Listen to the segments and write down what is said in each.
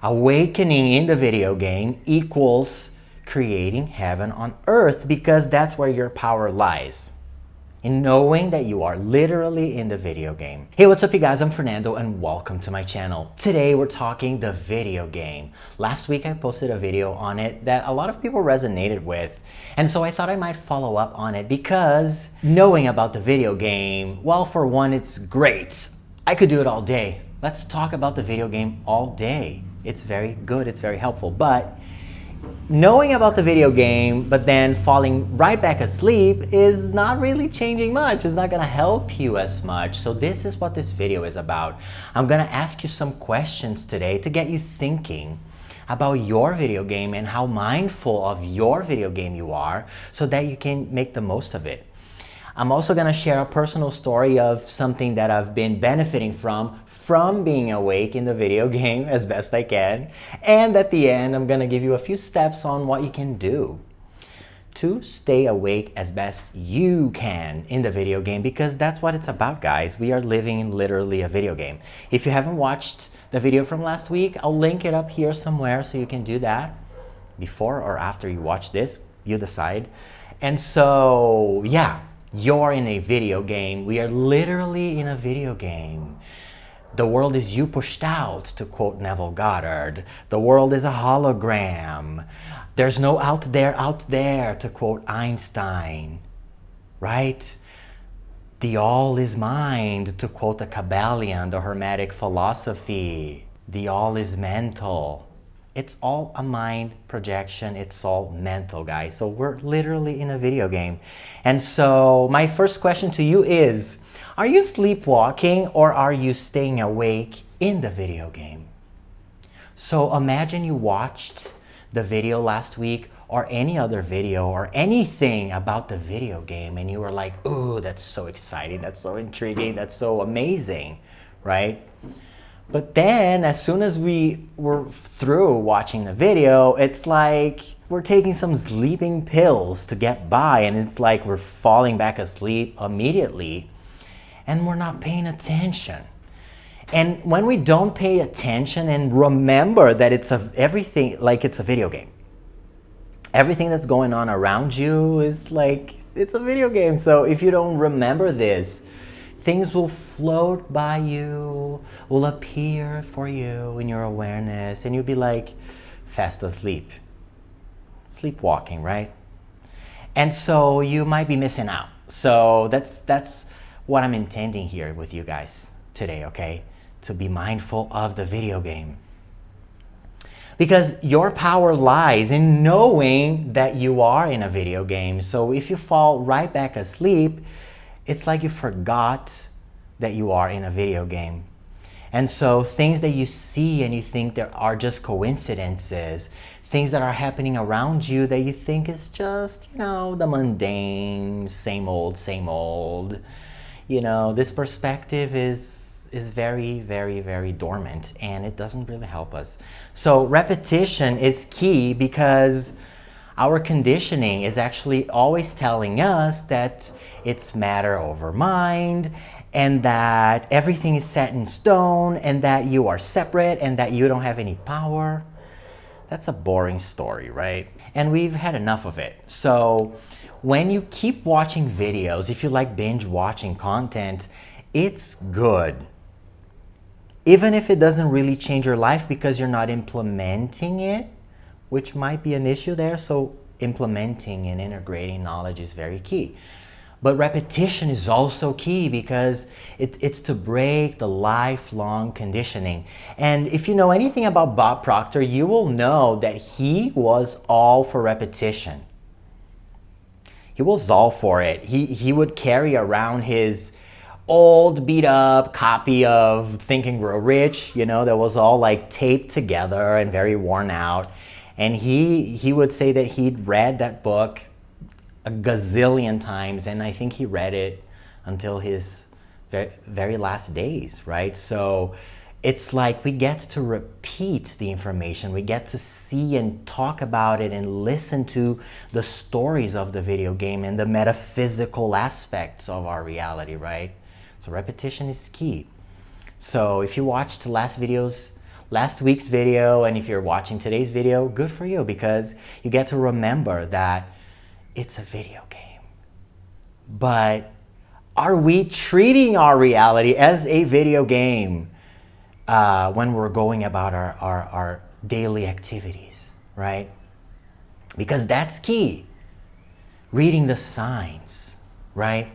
Awakening in the video game equals creating heaven on earth, because that's where your power lies. In knowing that you are literally in the video game. Hey, what's up you guys? I'm Fernando and welcome to my channel. Today we're talking the video game. Last week I posted a video on it that a lot of people resonated with. And so I thought I might follow up on it because knowing about the video game, well, for one, it's great. I could do it all day. Let's talk about the video game all day. It's very good, it's very helpful, but knowing about the video game, but then falling right back asleep is not really changing much. It's not gonna help you as much. So this is what this video is about. I'm gonna ask you some questions today to get you thinking about your video game and how mindful of your video game you are so that you can make the most of it. I'm also gonna share a personal story of something that I've been benefiting from being awake in the video game as best I can. And at the end, I'm gonna give you a few steps on what you can do to stay awake as best you can in the video game, because that's what it's about, guys. We are living in literally a video game. If you haven't watched the video from last week, I'll link it up here somewhere so you can do that before or after you watch this, you decide. And so, yeah, you're in a video game. We are literally in a video game. The world is you pushed out, to quote Neville Goddard. The world is a hologram. There's no out there, to quote Einstein, right? The all is mind, to quote the Kabbalion, the Hermetic philosophy. The all is mental. It's all a mind projection. It's all mental, guys. So we're literally in a video game. And so my first question to you is, are you sleepwalking or are you staying awake in the video game? So imagine you watched the video last week or any other video or anything about the video game and you were like, ooh, that's so exciting, that's so intriguing, that's so amazing, right? But then as soon as we were through watching the video, it's like we're taking some sleeping pills to get by, and it's like we're falling back asleep immediately and we're not paying attention. And when we don't pay attention and remember that it's everything, like it's a video game. Everything that's going on around you is like, it's a video game. So if you don't remember this, things will float by you, will appear for you in your awareness, and you'll be like fast asleep. Sleepwalking, right? And so you might be missing out. So that's what I'm intending here with you guys today, okay? To be mindful of the video game. Because your power lies in knowing that you are in a video game. So if you fall right back asleep, it's like you forgot that you are in a video game. And so things that you see and you think there are just coincidences, things that are happening around you that you think is just, you know, the mundane, same old. You know, this perspective is very, very, very dormant and it doesn't really help us. So repetition is key because our conditioning is actually always telling us that it's matter over mind and that everything is set in stone and that you are separate and that you don't have any power. That's a boring story, right? And we've had enough of it. So when you keep watching videos, if you like binge watching content, it's good. Even if it doesn't really change your life because you're not implementing it, which might be an issue there. So implementing and integrating knowledge is very key. But repetition is also key because it's to break the lifelong conditioning. And if you know anything about Bob Proctor, you will know that he was all for repetition. He was all for it. He would carry around his old beat up copy of Think and Grow Rich, you know, that was all like taped together and very worn out. And he would say that he'd read that book a gazillion times, and I think he read it until his very last days, right? So it's like we get to repeat the information. We get to see and talk about it and listen to the stories of the video game and the metaphysical aspects of our reality, right? So repetition is key. So if you watched the last videos last week's video, and if you're watching today's video, good for you, because you get to remember that it's a video game. But are we treating our reality as a video game when we're going about our daily activities, right? Because that's key. Reading the signs, right?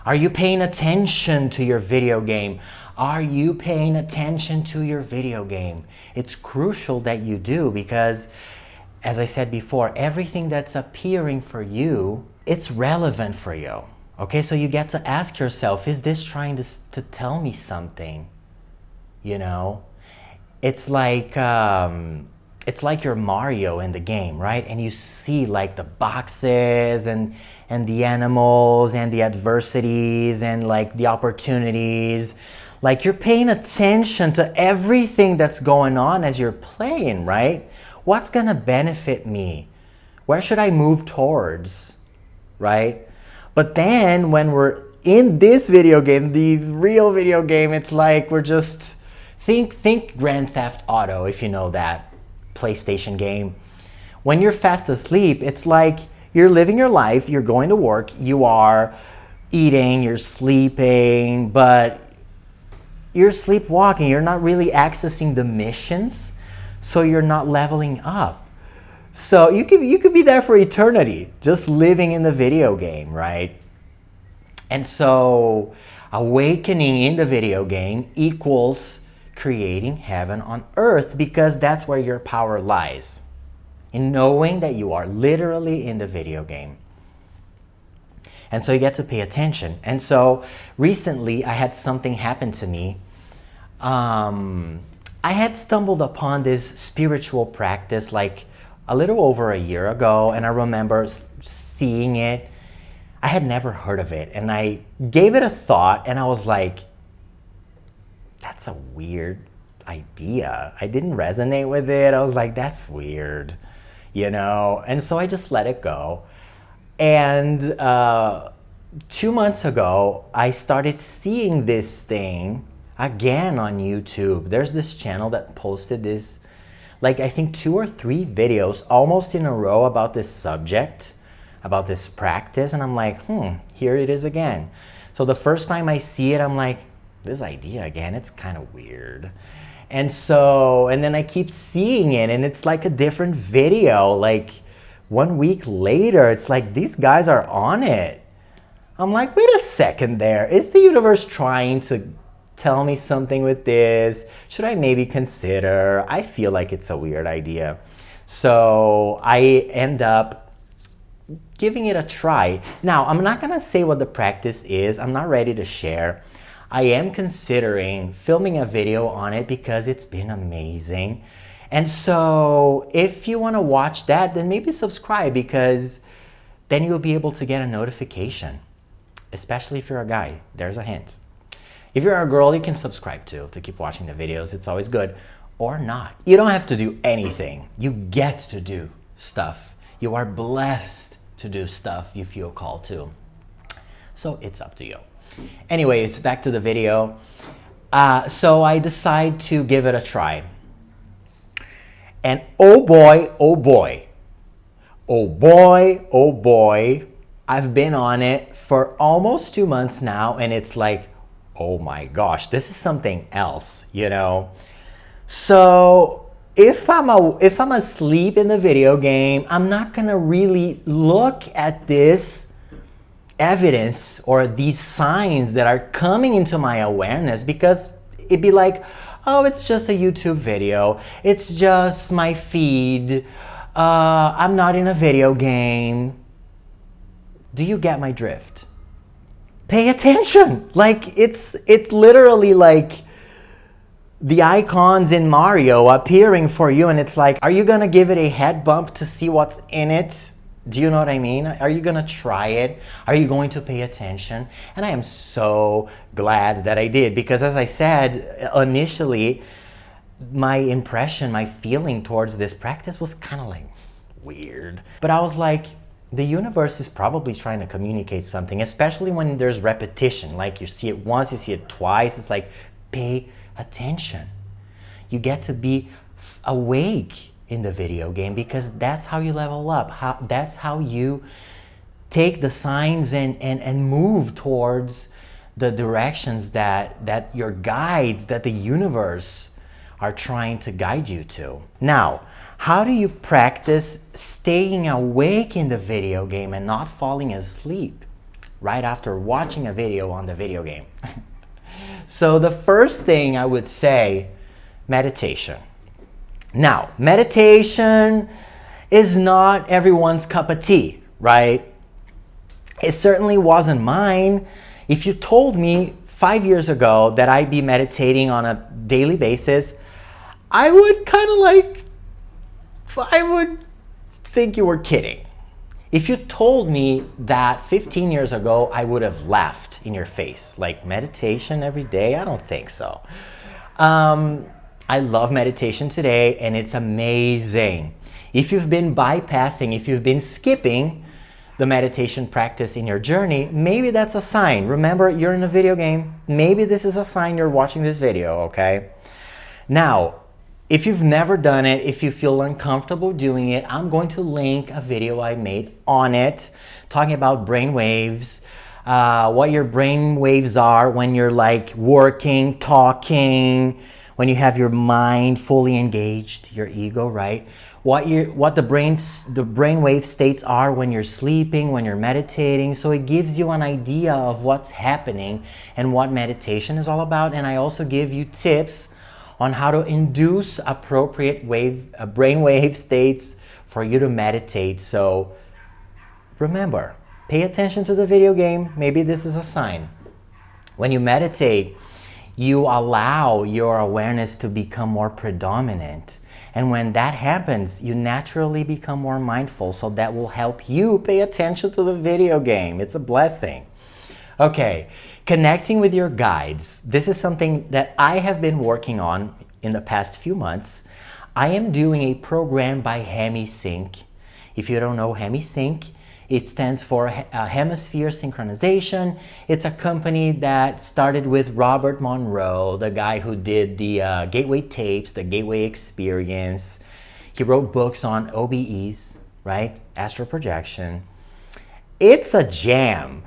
Are you paying attention to your video game? Are you paying attention to your video game? It's crucial that you do, because, as I said before, everything that's appearing for you, it's relevant for you. Okay, so you get to ask yourself, is this trying to tell me something? You know, it's like you're Mario in the game, right? And you see like the boxes and the animals and the adversities and like the opportunities. Like you're paying attention to everything that's going on as you're playing, right? What's gonna benefit me? Where should I move towards, right? But then when we're in this video game, the real video game, it's like we're just, think Grand Theft Auto, if you know that PlayStation game. When you're fast asleep, it's like you're living your life, you're going to work, you are eating, you're sleeping, but you're sleepwalking. You're not really accessing the missions, so you're not leveling up. So you could be there for eternity, just living in the video game, right? And so awakening in the video game equals creating heaven on earth, because that's where your power lies, in knowing that you are literally in the video game. And so you get to pay attention. And so recently I had something happen to me. I had stumbled upon this spiritual practice like a little over a year ago, and I remember seeing it. I had never heard of it, and I gave it a thought, and I was like, that's a weird idea. I didn't resonate with it. I was like, that's weird, you know? And so I just let it go. And 2 months ago, I started seeing this thing again on YouTube. There's this channel that posted this, like I think 2 or 3 videos almost in a row about this subject, about this practice. And I'm like, here it is again. So the first time I see it, I'm like, this idea again, it's kind of weird. And then I keep seeing it, and it's like a different video. Like 1 week later, it's like these guys are on it. I'm like, wait a second there. Is the universe trying to tell me something with this? Should I maybe consider? I feel like it's a weird idea. So I end up giving it a try. Now, I'm not gonna say what the practice is. I'm not ready to share. I am considering filming a video on it because it's been amazing. And so if you wanna watch that, then maybe subscribe, because then you'll be able to get a notification, especially if you're a guy. There's a hint. If you're a girl, you can subscribe too, to keep watching the videos. It's always good. Or not. You don't have to do anything. You get to do stuff. You are blessed to do stuff you feel called to. So it's up to you. Anyways, back to the video. So I decide to give it a try. And oh boy, oh boy. Oh boy, oh boy. I've been on it for almost 2 months now, and it's like, oh my gosh, this is something else, you know? So if I'm asleep in the video game, I'm not gonna really look at this evidence or these signs that are coming into my awareness, because it'd be like, oh, it's just a YouTube video. It's just my feed. I'm not in a video game. Do you get my drift? Pay attention. Like it's literally like the icons in Mario appearing for you, and it's like, are you gonna give it a head bump to see what's in it? Do you know what I mean? Are you gonna try it? Are you going to pay attention? And I am so glad that I did, because as I said initially, my impression, my feeling towards this practice was kind of like weird. But I was like, the universe is probably trying to communicate something, especially when there's repetition. Like you see it once, you see it twice. It's like, pay attention. You get to be awake in the video game, because that's how you level up. That's how you take the signs and move towards the directions that your guides, that the universe are trying to guide you to. Now, how do you practice staying awake in the video game and not falling asleep right after watching a video on the video game? So the first thing I would say, meditation. Now, meditation is not everyone's cup of tea, right? It certainly wasn't mine. If you told me 5 years ago that I'd be meditating on a daily basis, I would I would think you were kidding. If you told me that 15 years ago, I would have laughed in your face. Like, meditation every day? I don't think so. I love meditation today, and it's amazing. If you've been bypassing, if you've been skipping the meditation practice in your journey, maybe that's a sign. Remember, you're in a video game. Maybe this is a sign you're watching this video, okay? Now, if you've never done it, if you feel uncomfortable doing it, I'm going to link a video I made on it, talking about brain waves, what your brain waves are when you're like working, talking, when you have your mind fully engaged, your ego, right? What the brain wave states are when you're sleeping, when you're meditating. So it gives you an idea of what's happening and what meditation is all about. And I also give you tips on how to induce appropriate brain wave states for you to meditate. So remember, pay attention to the video game. Maybe this is a sign. When you meditate, you allow your awareness to become more predominant. And when that happens, you naturally become more mindful. So that will help you pay attention to the video game. It's a blessing. Okay, connecting with your guides. This is something that I have been working on in the past few months. I am doing a program by HemiSync. If you don't know HemiSync, it stands for Hemisphere Synchronization. It's a company that started with Robert Monroe, the guy who did the Gateway Tapes, the Gateway Experience. He wrote books on OBEs, right? Astral projection. It's a jam.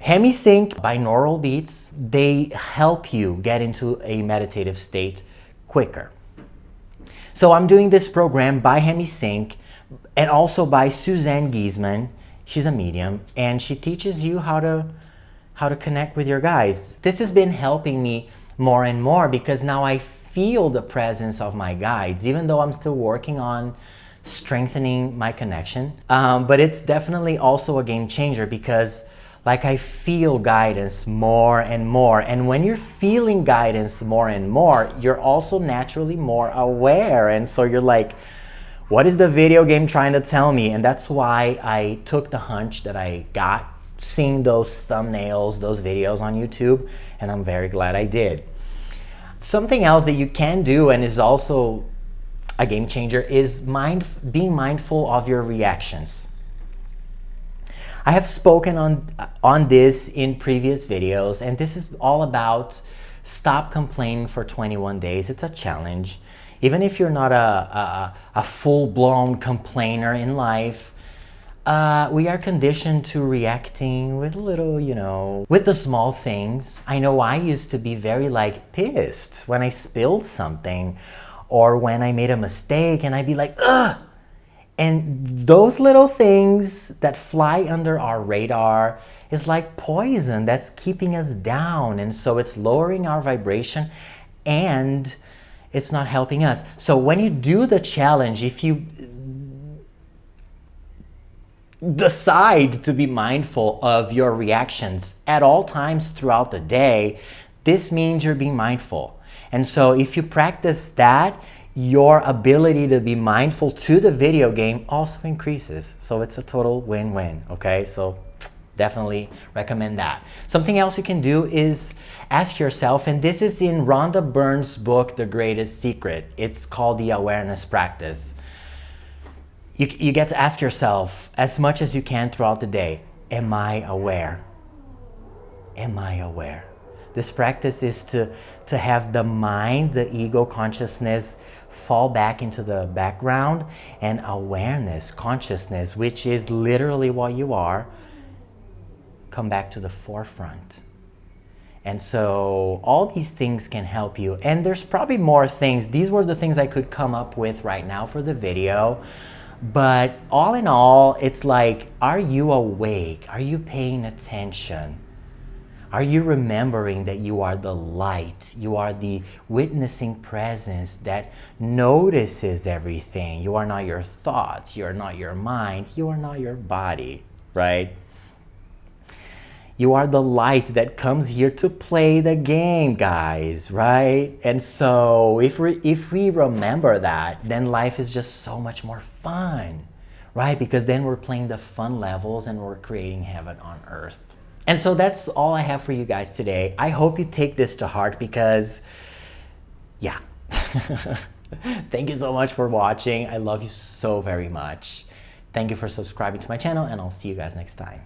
HemiSync binaural beats, they help you get into a meditative state quicker. So I'm doing this program by HemiSync and also by Suzanne Giesman. She's a medium, and she teaches you how to connect with your guides. This has been helping me more and more because now I feel the presence of my guides, even though I'm still working on strengthening my connection. But it's definitely also a game changer because like I feel guidance more and more. And when you're feeling guidance more and more, you're also naturally more aware. And so you're like, what is the video game trying to tell me? And that's why I took the hunch that I got seeing those thumbnails, those videos on YouTube, and I'm very glad I did. Something else that you can do and is also a game changer is being mindful of your reactions. I have spoken on this in previous videos, and this is all about stop complaining for 21 days. It's a challenge. Even if you're not a full-blown complainer in life, we are conditioned to reacting with little, with the small things. I know I used to be very pissed when I spilled something or when I made a mistake, and I'd be like, ugh! And those little things that fly under our radar is like poison that's keeping us down. And so it's lowering our vibration and it's not helping us. So when you do the challenge, if you decide to be mindful of your reactions at all times throughout the day, this means you're being mindful. And so if you practice that, your ability to be mindful to the video game also increases. So it's a total win-win, okay? So definitely recommend that. Something else you can do is ask yourself, and this is in Rhonda Byrne's book, The Greatest Secret. It's called The Awareness Practice. You get to ask yourself as much as you can throughout the day, am I aware? Am I aware? This practice is to to have the mind, the ego consciousness fall back into the background, and awareness, consciousness, which is literally what you are, come back to the forefront. And so all these things can help you. And there's probably more things. These were the things I could come up with right now for the video. But all in all, it's like, are you awake? Are you paying attention? Are you remembering that you are the light? You are the witnessing presence that notices everything. You are not your thoughts. You are not your mind. You are not your body, right? You are the light that comes here to play the game, guys, right? And so if we remember that, then life is just so much more fun, right? Because then we're playing the fun levels and we're creating heaven on earth. And so that's all I have for you guys today. I hope you take this to heart because, yeah. Thank you so much for watching. I love you so very much. Thank you for subscribing to my channel, and I'll see you guys next time.